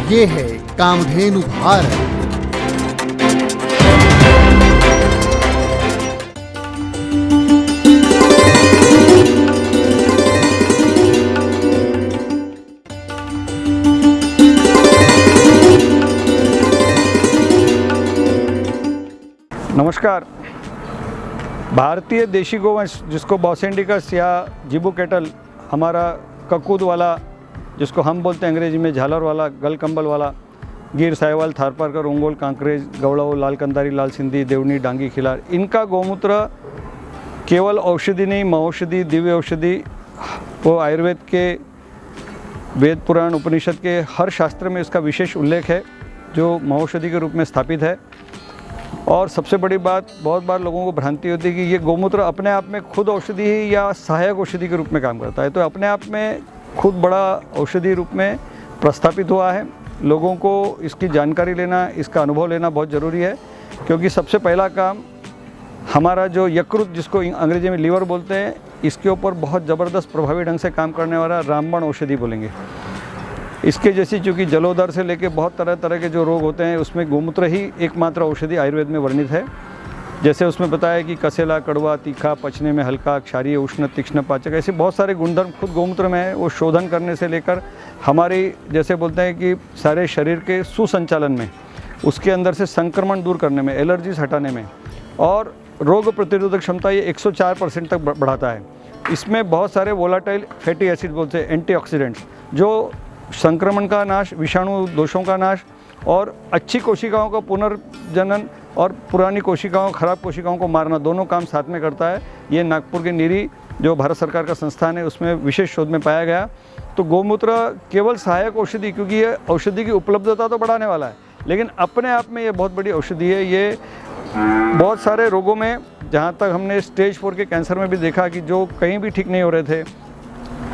ये है कामधेनु भारत। नमस्कार। भारतीय देशी गोवंश जिसको बॉसेंडिकस या जिबू कैटल, हमारा ककूद वाला जिसको हम बोलते हैं अंग्रेजी में झालर वाला, गल कंबल वाला, गिर, साहिवाल, थारपारकर, ओंगोल, कांकरेज, गवड़ाऊ, लाल कंदारी, लाल सिंधी, देवनी, डांगी, खिलार, इनका गौमूत्र केवल औषधि नहीं, महौषधि, दिव्य औषधि, वो आयुर्वेद के, वेद पुराण, उपनिषद के हर शास्त्र में इसका विशेष उल्लेख है जो महौषधि के रूप में स्थापित है। और सबसे बड़ी बात, बहुत बार लोगों को भ्रांति होती है कि ये गौमूत्र अपने आप में खुद औषधि ही या सहायक औषधि के रूप में काम करता है। तो अपने आप में खुद बड़ा औषधि रूप में प्रस्थापित हुआ है। लोगों को इसकी जानकारी लेना, इसका अनुभव लेना बहुत ज़रूरी है, क्योंकि सबसे पहला काम हमारा जो यकृत, जिसको अंग्रेजी में लीवर बोलते हैं, इसके ऊपर बहुत ज़बरदस्त प्रभावी ढंग से काम करने वाला रामबाण औषधि बोलेंगे। इसके जैसी चूँकि जलोदर से लेके बहुत तरह तरह के जो रोग होते हैं उसमें गौमूत्र ही एकमात्र औषधि आयुर्वेद में वर्णित है। जैसे उसमें बताया कि कसेला, कड़वा, तीखा, पचने में हल्का, क्षारीय, उष्ण, तीक्ष्ण, पाचक, ऐसे बहुत सारे गुणधर्म खुद गौमूत्र में है। वो शोधन करने से लेकर हमारी, जैसे बोलते हैं कि सारे शरीर के सुसंचालन में, उसके अंदर से संक्रमण दूर करने में, एलर्जीज हटाने में, और रोग प्रतिरोधक क्षमता ये 104% तक बढ़ाता है। इसमें बहुत सारे वोलाटाइल फैटी एसिड बोलते हैं, एंटीऑक्सीडेंट्स, जो संक्रमण का नाश, विषाणु दोषों का नाश और अच्छी कोशिकाओं का पुनर्जनन और पुरानी कोशिकाओं, खराब कोशिकाओं को मारना, दोनों काम साथ में करता है। ये नागपुर के नीरी जो भारत सरकार का संस्थान है उसमें विशेष शोध में पाया गया। तो गौमूत्र केवल सहायक औषधि, क्योंकि ये औषधि की उपलब्धता तो बढ़ाने वाला है, लेकिन अपने आप में ये बहुत बड़ी औषधि है। ये बहुत सारे रोगों में, जहाँ तक हमने स्टेज 4 के कैंसर में भी देखा कि जो कहीं भी ठीक नहीं हो रहे थे,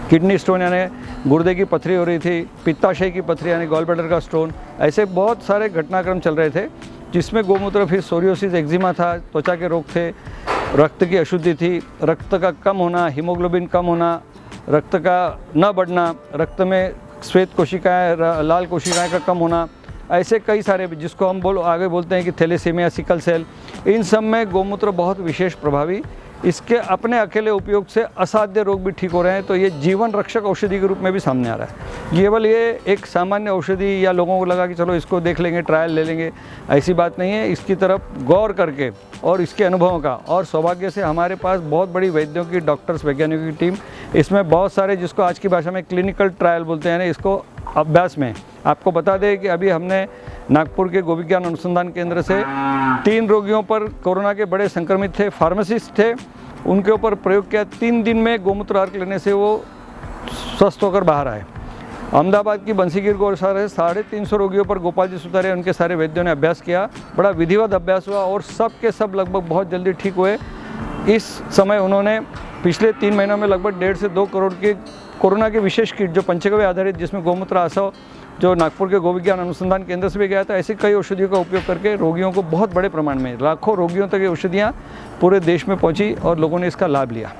किडनी स्टोन यानी गुर्दे की पथरी हो रही थी, पित्ताशय की पथरी यानी गॉल ब्लैडर का स्टोन, ऐसे बहुत सारे घटनाक्रम चल रहे थे जिसमें गौमूत्र, फिर सोरियोसिस, एक्जिमा था, त्वचा के रोग थे, रक्त की अशुद्धि थी, रक्त का कम होना, हीमोग्लोबिन कम होना, रक्त का न बढ़ना, रक्त में श्वेत कोशिकाएँ, लाल कोशिकाएँ का कम होना, ऐसे कई सारे, जिसको हम आगे बोलते हैं कि थैलेसीमिया, सिकल सेल, इन सब में गौमूत्र बहुत विशेष प्रभावी। इसके अपने अकेले उपयोग से असाध्य रोग भी ठीक हो रहे हैं। तो ये जीवन रक्षक औषधि के रूप में भी सामने आ रहा है। केवल ये एक सामान्य औषधि या लोगों को लगा कि चलो इसको देख लेंगे, ट्रायल ले लेंगे, ऐसी बात नहीं है। इसकी तरफ गौर करके और इसके अनुभवों का, और सौभाग्य से हमारे पास बहुत बड़ी वैद्यों की, डॉक्टर्स, वैज्ञानिकों की टीम, इसमें बहुत सारे, जिसको आज की भाषा में क्लिनिकल ट्रायल बोलते हैं, इसको अभ्यास में। आपको बता दें कि अभी हमने नागपुर के गोविज्ञान अनुसंधान केंद्र से 3 रोगियों पर, कोरोना के बड़े संक्रमित थे, फार्मासिस्ट थे, उनके ऊपर प्रयोग किया। 3 दिन में गौमूत्र अर्क लेने से वो स्वस्थ होकर बाहर आए। अहमदाबाद की बंसीगिर गौशाला से 350 रोगियों पर गोपाल जी सुतारे, उनके सारे वैद्यों ने अभ्यास किया। बड़ा विधिवत अभ्यास हुआ और सब के सब लगभग बहुत जल्दी ठीक हुए। इस समय उन्होंने पिछले 3 महीनों में लगभग 1.5 से 2 करोड़ की कोरोना की विशेष किट, जो पंचगव्य आधारित, जिसमें गौमूत्र आसव, जो नागपुर के गोविज्ञान अनुसंधान केंद्र से भी गया था, ऐसी कई औषधियों का उपयोग करके रोगियों को बहुत बड़े प्रमाण में, लाखों रोगियों तक ये औषधियाँ पूरे देश में पहुँची और लोगों ने इसका लाभ लिया।